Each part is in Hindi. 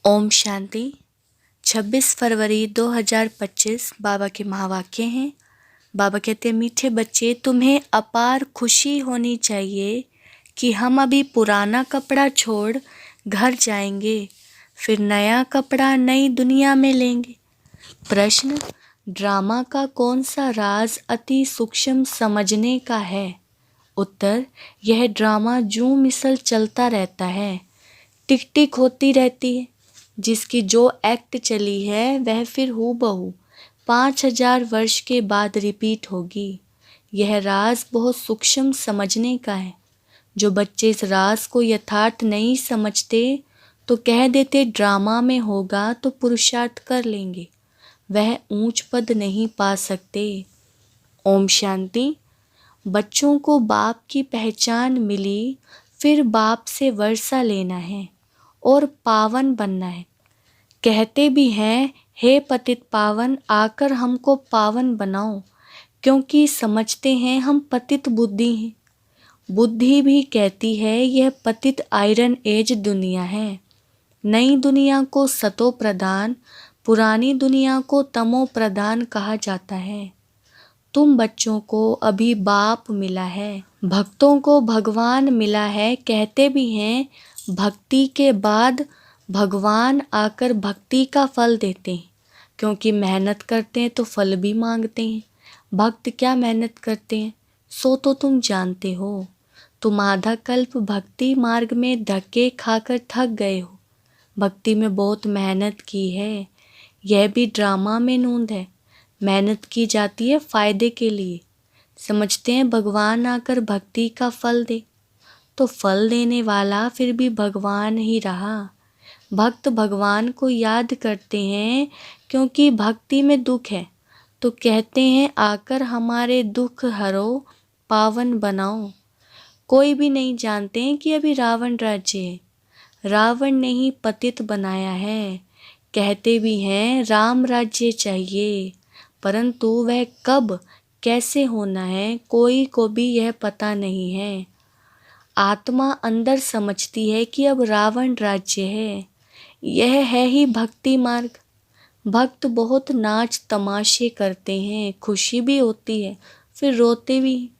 ओम शांति। 26 फरवरी 2025 बाबा के महावाक्य हैं। बाबा कहते हैं, मीठे बच्चे, तुम्हें अपार खुशी होनी चाहिए कि हम अभी पुराना कपड़ा छोड़ घर जाएंगे, फिर नया कपड़ा नई दुनिया में लेंगे। प्रश्न, ड्रामा का कौन सा राज अति सूक्ष्म समझने का है? उत्तर, यह ड्रामा जूं मिसल चलता रहता है, टिक टिक होती रहती है। जिसकी जो एक्ट चली है वह फिर हूबहू 5000 वर्ष के बाद रिपीट होगी। यह राज बहुत सूक्ष्म समझने का है। जो बच्चे इस राज को यथार्थ नहीं समझते तो कह देते ड्रामा में होगा तो पुरुषार्थ कर लेंगे, वह ऊंच पद नहीं पा सकते। ओम शांति। बच्चों को बाप की पहचान मिली, फिर बाप से वर्षा लेना है और पावन बनना है। कहते भी हैं, हे पतित पावन, आकर हमको पावन बनाओ, क्योंकि समझते हैं हम पतित बुद्धि हैं। बुद्धि भी कहती है यह पतित आयरन एज दुनिया है। नई दुनिया को सतो प्रधान, पुरानी दुनिया को तमो प्रधान कहा जाता है। तुम बच्चों को अभी बाप मिला है, भक्तों को भगवान मिला है। कहते भी हैं भक्ति के बाद भगवान आकर भक्ति का फल देते हैं, क्योंकि मेहनत करते हैं तो फल भी मांगते हैं। भक्त क्या मेहनत करते हैं सो तो तुम जानते हो। तुम आधा कल्प भक्ति मार्ग में धक्के खाकर थक गए हो। भक्ति में बहुत मेहनत की है, यह भी ड्रामा में नूंद है। मेहनत की जाती है फायदे के लिए। समझते हैं भगवान आकर भक्ति का फल दे, तो फल देने वाला फिर भी भगवान ही रहा। भक्त भगवान को याद करते हैं क्योंकि भक्ति में दुख है, तो कहते हैं आकर हमारे दुख हरो, पावन बनाओ। कोई भी नहीं जानते हैं कि अभी रावण राज्य है। रावण ने ही पतित बनाया है। कहते भी हैं राम राज्य चाहिए, परंतु वह कब कैसे होना है कोई को भी यह पता नहीं है। आत्मा अंदर समझती है कि अब रावण राज्य है। यह है ही भक्ति मार्ग। भक्त बहुत नाच तमाशे करते हैं, खुशी भी होती है, फिर रोते भी।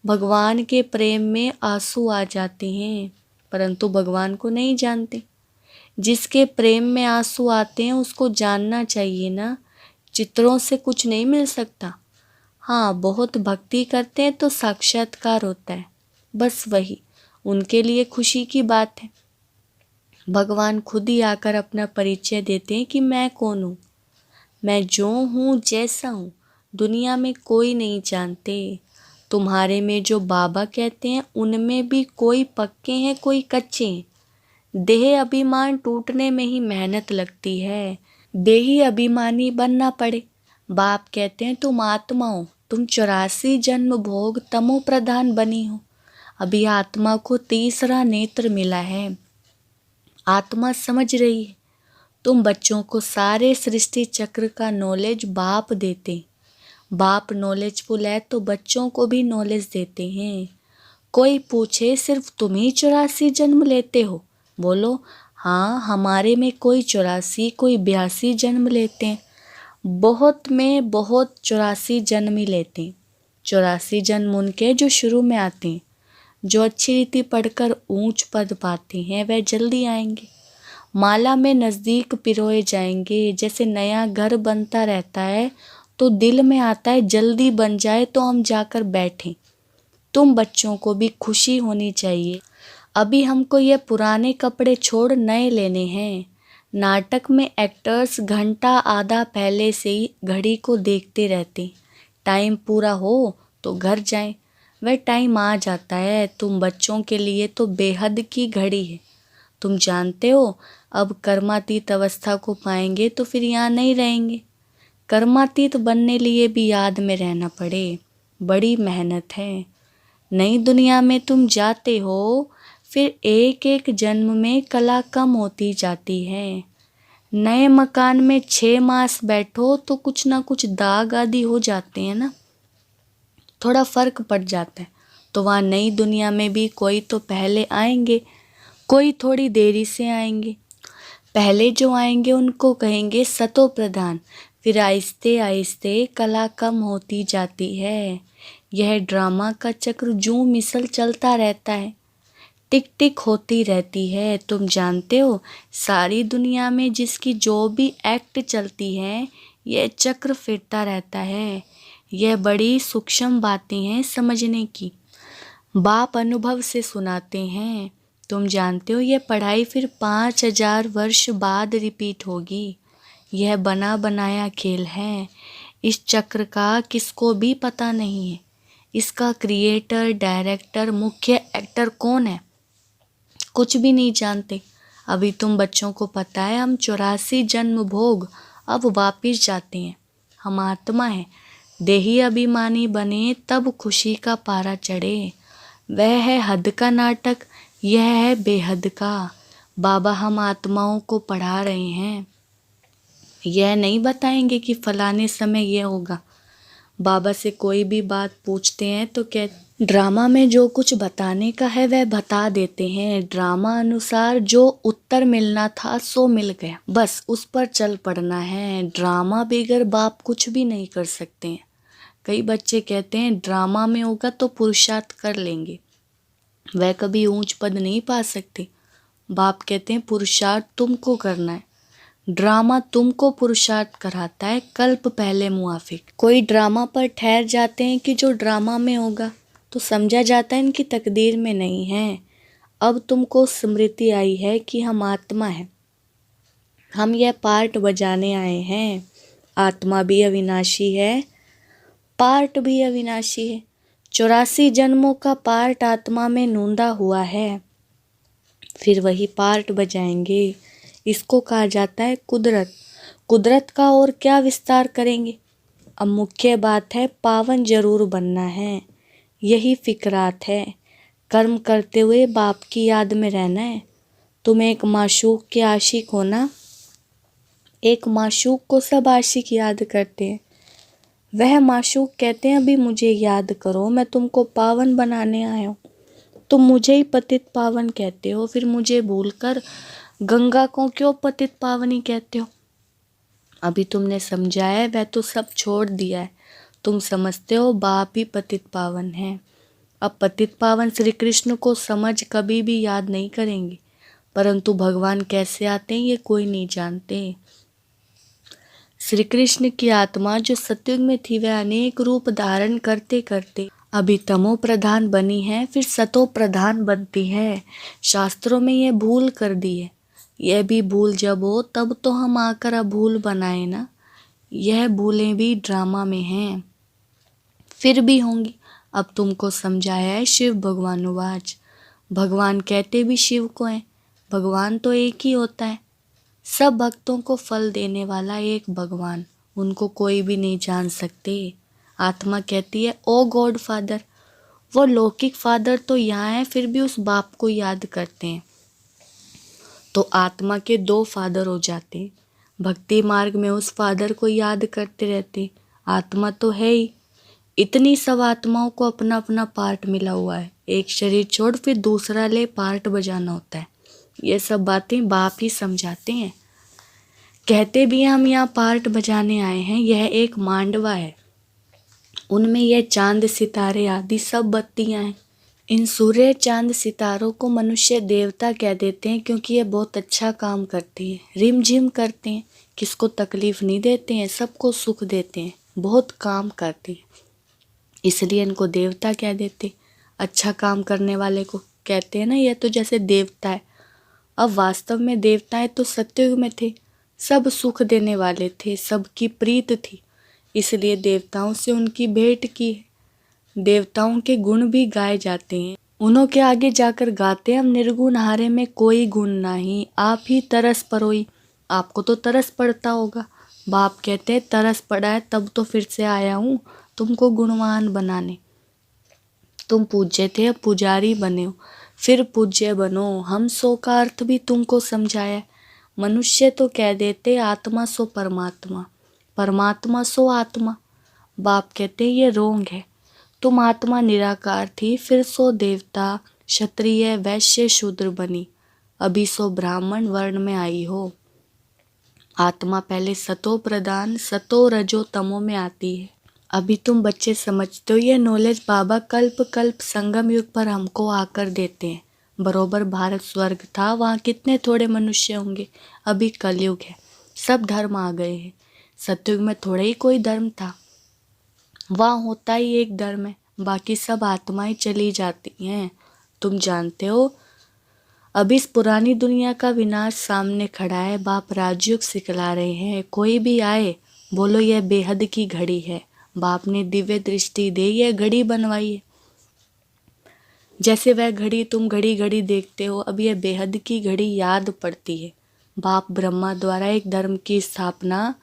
भगवान के प्रेम में आंसू आ जाते हैं, परंतु भगवान को नहीं जानते। जिसके प्रेम में आंसू आते हैं उसको जानना चाहिए ना, चित्रों से कुछ नहीं मिल सकता। हाँ, बहुत भक्ति करते हैं तो साक्षात्कार होता है, बस वही उनके लिए खुशी की बात है। भगवान खुद ही आकर अपना परिचय देते हैं कि मैं कौन हूँ। मैं जो हूँ जैसा हूँ, दुनिया में कोई नहीं जानते। तुम्हारे में जो बाबा कहते हैं उनमें भी कोई पक्के हैं कोई कच्चे हैं। देह अभिमान टूटने में ही मेहनत लगती है, देही अभिमानी बनना पड़े। बाप कहते हैं तुम आत्मा हो, तुम 84 जन्म भोग तमो प्रधान बनी हो। अभी आत्मा को तीसरा नेत्र मिला है, आत्मा समझ रही है। तुम बच्चों को सारे सृष्टि चक्र का नॉलेज बाप देते। बाप नॉलेजफुल है तो बच्चों को भी नॉलेज देते हैं। कोई पूछे सिर्फ तुम ही 84 जन्म लेते हो? बोलो हाँ, हमारे में कोई 84 कोई 82 जन्म लेते हैं। बहुत में बहुत 84 जन्म ही लेते हैं। 84 जन्म उनके जो शुरू में आते हैं। जो अच्छी रीति पढ़कर ऊंच पद पाते हैं वह जल्दी आएंगे। माला में नज़दीक पिरोए जाएंगे। जैसे नया घर बनता रहता है तो दिल में आता है जल्दी बन जाए तो हम जाकर बैठें। तुम बच्चों को भी खुशी होनी चाहिए। अभी हमको ये पुराने कपड़े छोड़ नए लेने हैं। नाटक में एक्टर्स घंटा आधा पहले से ही घड़ी को देखते रहते, टाइम पूरा हो तो घर जाएं। वह टाइम आ जाता है। तुम बच्चों के लिए तो बेहद की घड़ी है। तुम जानते हो अब कर्मातीत अवस्था को पाएंगे तो फिर यहाँ नहीं रहेंगे। कर्मातीत बनने लिए भी याद में रहना पड़े, बड़ी मेहनत है। नई दुनिया में तुम जाते हो, फिर एक एक जन्म में कला कम होती जाती है। नए मकान में 6 मास बैठो तो कुछ ना कुछ दाग आदि हो जाते हैं ना, थोड़ा फर्क पड़ जाता है। तो वहाँ नई दुनिया में भी कोई तो पहले आएंगे, कोई थोड़ी देरी से आएंगे। पहले जो आएंगे उनको कहेंगे सतो प्रधान, फिर आहिस्ते आहिस्ते कला कम होती जाती है। यह ड्रामा का चक्र जूं मिसल चलता रहता है, टिक टिक होती रहती है। तुम जानते हो सारी दुनिया में जिसकी जो भी एक्ट चलती है, यह चक्र फिरता रहता है। यह बड़ी सूक्ष्म बातें हैं समझने की। बाप अनुभव से सुनाते हैं। तुम जानते हो यह पढ़ाई फिर 5000 वर्ष बाद रिपीट होगी। यह बना बनाया खेल है। इस चक्र का किसको भी पता नहीं है। इसका क्रिएटर, डायरेक्टर, मुख्य एक्टर कौन है, कुछ भी नहीं जानते। अभी तुम बच्चों को पता है हम 84 जन्म भोग अब वापिस जाते हैं। हम आत्मा है, देही अभिमानी बने तब खुशी का पारा चढ़े। वह है हद का नाटक, यह है बेहद का। बाबा हम आत्माओं को पढ़ा रहे हैं, यह नहीं बताएंगे कि फलाने समय यह होगा। बाबा से कोई भी बात पूछते हैं तो ड्रामा में जो कुछ बताने का है वह बता देते हैं। ड्रामा अनुसार जो उत्तर मिलना था सो मिल गया, बस उस पर चल पड़ना है। ड्रामा बगैर बाप कुछ भी नहीं कर सकते हैं। कई बच्चे कहते हैं ड्रामा में होगा तो पुरुषार्थ कर लेंगे, वह कभी ऊंच पद नहीं पा सकते। बाप कहते हैं पुरुषार्थ तुमको करना है, ड्रामा तुमको पुरुषार्थ कराता है कल्प पहले मुआफिक। कोई ड्रामा पर ठहर जाते हैं कि जो ड्रामा में होगा तो समझा जाता है इनकी तकदीर में नहीं है। अब तुमको स्मृति आई है कि हम आत्मा हैं, हम यह पार्ट बजाने आए हैं। आत्मा भी अविनाशी है, पार्ट भी अविनाशी है। 84 जन्मों का पार्ट आत्मा में नूंदा हुआ है, फिर वही पार्ट बजाएंगे। इसको कहा जाता है कुदरत। कुदरत का और क्या विस्तार करेंगे। अब मुख्य बात है पावन जरूर बनना है, यही फिक्रात है। कर्म करते हुए बाप की याद में रहना है। तुम एक माशूक के आशिक हो ना, एक माशूक को सब आशिक याद करते हैं। वह माशूक कहते हैं अभी मुझे याद करो, मैं तुमको पावन बनाने आया हूँ। तुम मुझे ही पतित पावन कहते हो, फिर मुझे भूलकर गंगा को क्यों पतित पावनी कहते हो। अभी तुमने समझा है, वह तो सब छोड़ दिया है। तुम समझते हो बाप ही पतित पावन है। अब पतित पावन श्री कृष्ण को समझ कभी भी याद नहीं करेंगे, परंतु भगवान कैसे आते हैं ये कोई नहीं जानते। श्री कृष्ण की आत्मा जो सतयुग में थी वह अनेक रूप धारण करते करते अभी तमो प्रधान बनी है, फिर सतो प्रधान बनती है। शास्त्रों में यह भूल कर दी है। यह भी भूल जब हो तब तो हम आकर अभूल बनाए ना। यह भूलें भी ड्रामा में हैं, फिर भी होंगी। अब तुमको समझाया है शिव भगवानुवाच। भगवान कहते भी शिव को हैं। भगवान तो एक ही होता है, सब भक्तों को फल देने वाला एक भगवान, उनको कोई भी नहीं जान सकते। आत्मा कहती है ओ गॉड फादर। वो लौकिक फादर तो यहाँ है, फिर भी उस बाप को याद करते हैं तो आत्मा के 2 फादर हो जाते हैं। भक्ति मार्ग में उस फादर को याद करते रहते। आत्मा तो है ही। इतनी सब आत्माओं को अपना अपना पार्ट मिला हुआ है, एक शरीर छोड़ फिर दूसरा ले पार्ट बजाना होता है। ये सब बातें बाप ही समझाते हैं। कहते भी हम यहाँ पार्ट बजाने आए हैं। यह एक मांडवा है, उनमें यह चांद सितारे आदि सब बत्तियां हैं। इन सूर्य चांद सितारों को मनुष्य देवता कह देते हैं क्योंकि ये बहुत अच्छा काम करते हैं, रिमझिम करते हैं, किसको तकलीफ नहीं देते हैं, सबको सुख देते हैं, बहुत काम करते हैं, इसलिए इनको देवता कह देते। अच्छा काम करने वाले को कहते हैं ना, यह तो जैसे देवता है। अब वास्तव में देवताएं तो सतयुग में थे, सब सुख देने वाले थे, सबकी प्रीत थी, इसलिए देवताओं से उनकी भेंट की है। देवताओं के गुण भी गाए जाते हैं। उन्हों के आगे जाकर गाते हम निर्गुण हारे में कोई गुण नहीं, आप ही तरस परोई। आपको तो तरस पड़ता होगा। बाप कहते हैं तरस पड़ा है तब तो फिर से आया हूँ तुमको गुणवान बनाने। तुम पूज्य थे, अब पुजारी बने हो, फिर पूज्य बनो। हम सो का अर्थ भी तुमको समझाया। मनुष्य तो कह देते आत्मा सो परमात्मा, परमात्मा सो आत्मा। बाप कहते ये रोंग है। तुम आत्मा निराकार थी, फिर सो देवता, क्षत्रिय, वैश्य, शूद्र बनी, अभी सो ब्राह्मण वर्ण में आई हो। आत्मा पहले सतो प्रधान सतो रजो तमो में आती है। अभी तुम बच्चे समझते हो ये नॉलेज बाबा कल्प कल्प संगम युग पर हमको आकर देते हैं। बरोबर भारत स्वर्ग था, वहाँ कितने थोड़े मनुष्य होंगे। अभी कलयुग है, सब धर्म आ गए हैं। सतयुग में थोड़ा ही कोई धर्म था, वहाँ होता ही एक धर्म है, बाकी सब आत्माएं चली जाती हैं। तुम जानते हो अभी इस पुरानी दुनिया का विनाश सामने खड़ा है। बाप राजयुग सिखला रहे हैं, कोई भी आए बोलो यह बेहद की घड़ी है। बाप ने दिव्य दृष्टि दे, यह घड़ी बनवाई है। जैसे वह घड़ी तुम घड़ी घड़ी देखते हो, अब यह बेहद की घड़ी याद पड़ती है। बाप ब्रह्मा द्वारा एक धर्म की स्थापना,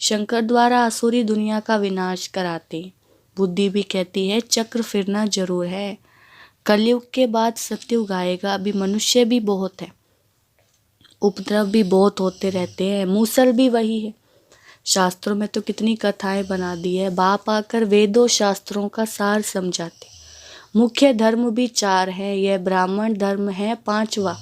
शंकर द्वारा आसुरी दुनिया का विनाश कराते। बुद्धि भी कहती है चक्र फिरना जरूर है। कलयुग के बाद सतयुग आएगा। अभी मनुष्य भी बहुत है, उपद्रव भी बहुत होते रहते हैं, मूसल भी वही है। शास्त्रों में तो कितनी कथाएं बना दी है। बाप आकर वेदों शास्त्रों का सार समझाते। मुख्य धर्म भी 4 है, यह ब्राह्मण धर्म है 5वां।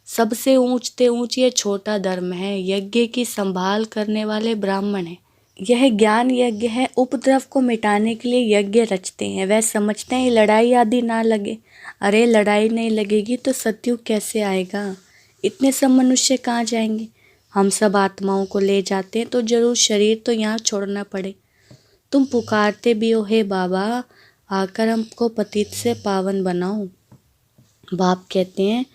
सबसे ऊंचते ऊंच ये छोटा धर्म है, यज्ञ की संभाल करने वाले ब्राह्मण है। यह ज्ञान यज्ञ है, उपद्रव को मिटाने के लिए यज्ञ रचते हैं। वह समझते हैं लड़ाई आदि ना लगे। अरे लड़ाई नहीं लगेगी तो सतयुग कैसे आएगा? इतने सब मनुष्य कहाँ जाएंगे? हम सब आत्माओं को ले जाते हैं तो जरूर शरीर तो यहाँ छोड़ना पड़े। तुम पुकारते भी हो, हे बाबा आकर हमको पतित से पावन बनाओ। बाप कहते हैं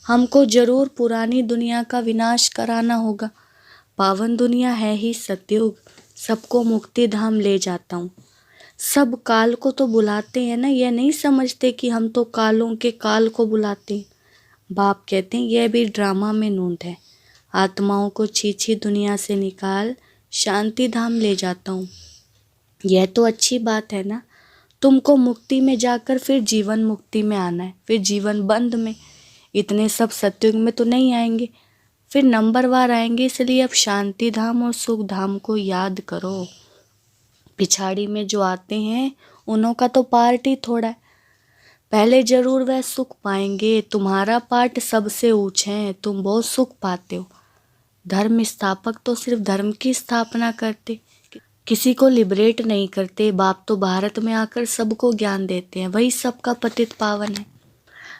हमको जरूर पुरानी दुनिया का विनाश कराना होगा। पावन दुनिया है ही सतयुग, सबको मुक्ति धाम ले जाता हूँ। सब काल को तो बुलाते हैं ना, यह नहीं समझते कि हम तो कालों के काल को बुलाते हैं। बाप कहते हैं यह भी ड्रामा में नूंद है। आत्माओं को छीछी दुनिया से निकाल शांति धाम ले जाता हूँ। यह तो अच्छी बात है ना। तुमको मुक्ति में जाकर फिर जीवन मुक्ति में आना है, फिर जीवन बंद में। इतने सब सतयुग में तो नहीं आएंगे, फिर नंबरवार आएंगे। इसलिए अब शांति धाम और सुख धाम को याद करो। पिछाड़ी में जो आते हैं उन्हों का तो पार्ट ही थोड़ा है। पहले जरूर वह सुख पाएंगे। तुम्हारा पार्ट सबसे ऊंचा है, तुम बहुत सुख पाते हो। धर्म स्थापक तो सिर्फ धर्म की स्थापना करते, किसी को लिबरेट नहीं करते। बाप तो भारत में आकर सबको ज्ञान देते हैं, वही सबका पतित पावन है,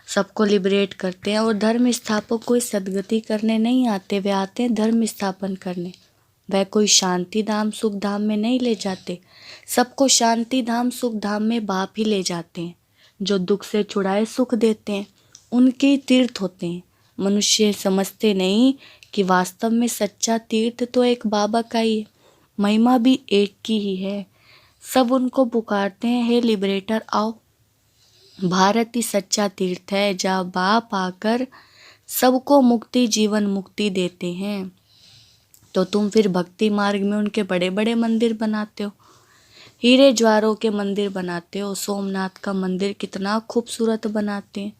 सबको लिबरेट करते हैं। और धर्म स्थापक कोई सदगति करने नहीं आते, वे आते हैं धर्म स्थापन करने। वह कोई शांति धाम सुख धाम में नहीं ले जाते, सबको शांति धाम सुख धाम में बाप ही ले जाते हैं। जो दुख से छुड़ाए सुख देते हैं, उनके तीर्थ होते हैं। मनुष्य समझते नहीं कि वास्तव में सच्चा तीर्थ तो एक बाबा का ही है, महिमा भी एक की ही है। सब उनको पुकारते हैं, हे लिबरेटर आओ। भारत ही सच्चा तीर्थ है, जहाँ बाप आकर सबको मुक्ति जीवन मुक्ति देते हैं। तो तुम फिर भक्ति मार्ग में उनके बड़े बड़े मंदिर बनाते हो, हीरे ज्वारों के मंदिर बनाते हो, सोमनाथ का मंदिर कितना खूबसूरत बनाते हैं।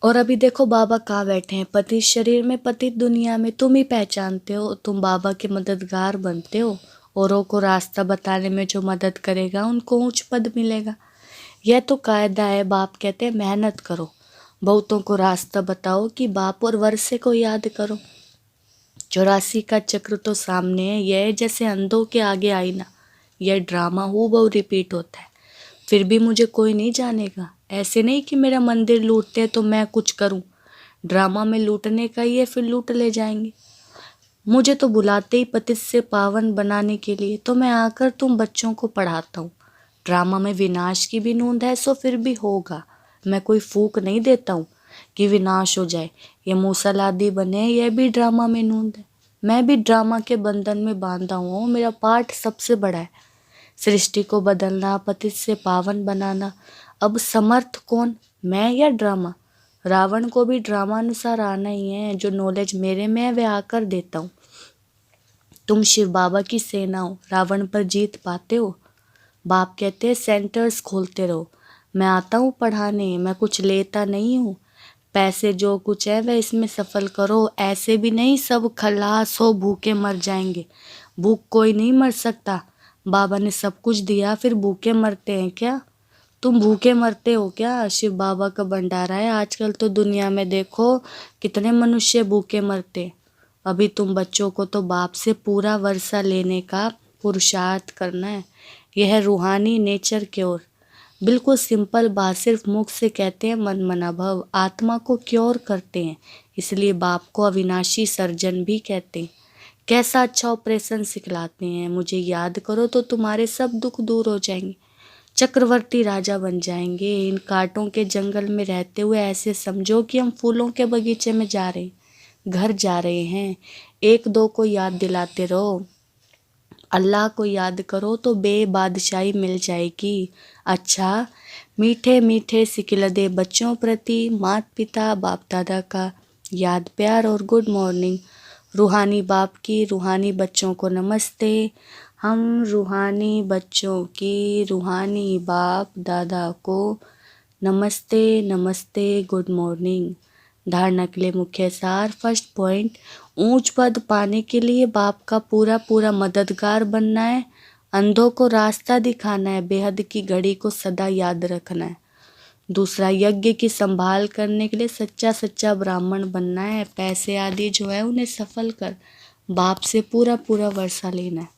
और अभी देखो बाबा कहाँ बैठे हैं, पतित शरीर में पतित दुनिया में। तुम ही पहचानते हो, तुम बाबा के मददगार बनते हो। औरों को रास्ता बताने में जो मदद करेगा उनको उच्च पद मिलेगा। यह तो कायदा है। बाप कहते हैं मेहनत करो, बहुतों को रास्ता बताओ कि बाप और वर्षे को याद करो। 84 का चक्र तो सामने है, यह जैसे अंधों के आगे आईना। यह ड्रामा हूबहू रिपीट होता है, फिर भी मुझे कोई नहीं जानेगा। ऐसे नहीं कि मेरा मंदिर लूटते हैं तो मैं कुछ करूं। ड्रामा में लूटने का ही है, फिर लूट ले जाएंगे। मुझे तो बुलाते ही पतित से पावन बनाने के लिए, तो मैं आकर तुम बच्चों को पढ़ाता हूँ। ड्रामा में विनाश की भी नूंद है, सो फिर भी होगा। मैं कोई फूक नहीं देता हूँ कि विनाश हो जाए, ये मूसल आदि बने, यह भी ड्रामा में नूंद है। मैं भी ड्रामा के बंधन में बांधा हुआ हूँ, मेरा पार्ट सबसे बड़ा है। सृष्टि को बदलना, पतित से पावन बनाना। अब समर्थ कौन, मैं या ड्रामा? रावण को भी ड्रामा अनुसार आना ही है। जो नॉलेज मेरे में है वह आकर देता हूँ। तुम शिव बाबा की सेना हो, रावण पर जीत पाते हो। बाप कहते हैं सेंटर्स खोलते रहो, मैं आता हूँ पढ़ाने, मैं कुछ लेता नहीं हूँ। पैसे जो कुछ है वह इसमें सफल करो। ऐसे भी नहीं सब खलास हो भूखे मर जाएंगे। भूख कोई नहीं मर सकता। बाबा ने सब कुछ दिया, फिर भूखे मरते हैं क्या? तुम भूखे मरते हो क्या? शिव बाबा का भंडारा है। आजकल तो दुनिया में देखो कितने मनुष्य भूखे मरते, अभी तुम बच्चों को तो बाप से पूरा वर्षा लेने का पुरुषार्थ करना है। यह है रूहानी नेचर की ओर। बिल्कुल सिंपल बात, सिर्फ मुख से कहते हैं मन मना भव, आत्मा को क्योर करते हैं। इसलिए बाप को अविनाशी सर्जन भी कहते हैं। कैसा अच्छा ऑपरेशन सिखलाते हैं, मुझे याद करो तो तुम्हारे सब दुख दूर हो जाएंगे, चक्रवर्ती राजा बन जाएंगे। इन कांटों के जंगल में रहते हुए ऐसे समझो कि हम फूलों के बगीचे में जा रहे हैं, घर जा रहे हैं। एक दो को याद दिलाते रहो, अल्लाह को याद करो तो बेबादशाही मिल जाएगी। अच्छा, मीठे मीठे सिकिलदे बच्चों प्रति माता पिता बाप दादा का याद प्यार और गुड मॉर्निंग। रूहानी बाप की रूहानी बच्चों को नमस्ते। हम रूहानी बच्चों की रूहानी बाप दादा को नमस्ते नमस्ते, गुड मॉर्निंग। धारणा के लिए मुख्य सार। फर्स्ट पॉइंट, ऊंच पद पाने के लिए बाप का पूरा पूरा मददगार बनना है, अंधों को रास्ता दिखाना है, बेहद की घड़ी को सदा याद रखना है। दूसरा, यज्ञ की संभाल करने के लिए सच्चा सच्चा ब्राह्मण बनना है, पैसे आदि जो है उन्हें सफल कर बाप से पूरा पूरा वर्षा लेना है।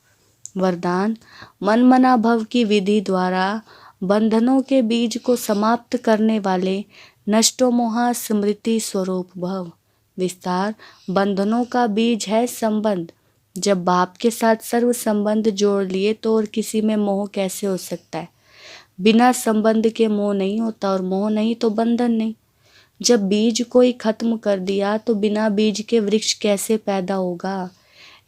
वरदान, मन मना भव की विधि द्वारा बंधनों के बीज को समाप्त करने वाले नष्टो मोहा स्मृति स्वरूप भव। विस्तार, बंधनों का बीज है संबंध। जब बाप के साथ सर्व संबंध जोड़ लिए तो और किसी में मोह कैसे हो सकता है। बिना संबंध के मोह नहीं होता और मोह नहीं तो बंधन नहीं। जब बीज को ही खत्म कर दिया तो बिना बीज के वृक्ष कैसे पैदा होगा।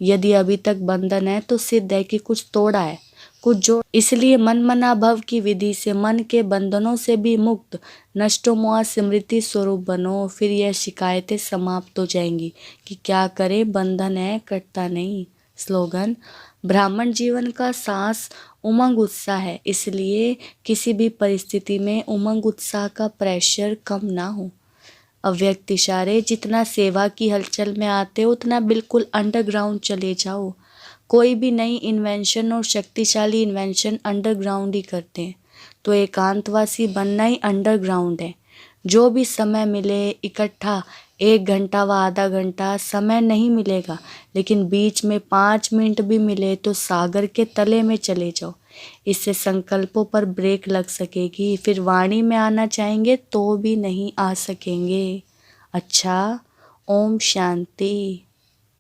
यदि अभी तक बंधन है तो सिद्ध है कि कुछ तोड़ा है, कुछ जोड़। इसलिए मन मना भव की विधि से मन के बंधनों से भी मुक्त नष्टो मोह स्मृति स्वरूप बनो। फिर यह शिकायतें समाप्त हो जाएंगी कि क्या करें, बंधन है कटता नहीं। स्लोगन, ब्राह्मण जीवन का सांस उमंग उत्साह है, इसलिए किसी भी परिस्थिति में उमंग उत्साह का प्रेशर कम ना हो। अव्यक्त इशारे, जितना सेवा की हलचल में आते हो उतना बिल्कुल अंडरग्राउंड चले जाओ। कोई भी नई इन्वेंशन और शक्तिशाली इन्वेंशन अंडरग्राउंड ही करते हैं, तो एकांतवासी बनना ही अंडरग्राउंड है। जो भी समय मिले इकट्ठा 1 घंटा व आधा घंटा समय नहीं मिलेगा, लेकिन बीच में 5 मिनट भी मिले तो सागर के तले में चले जाओ। इससे संकल्पों पर ब्रेक लग सकेगी, फिर वाणी में आना चाहेंगे तो भी नहीं आ सकेंगे। अच्छा, ओम शांति।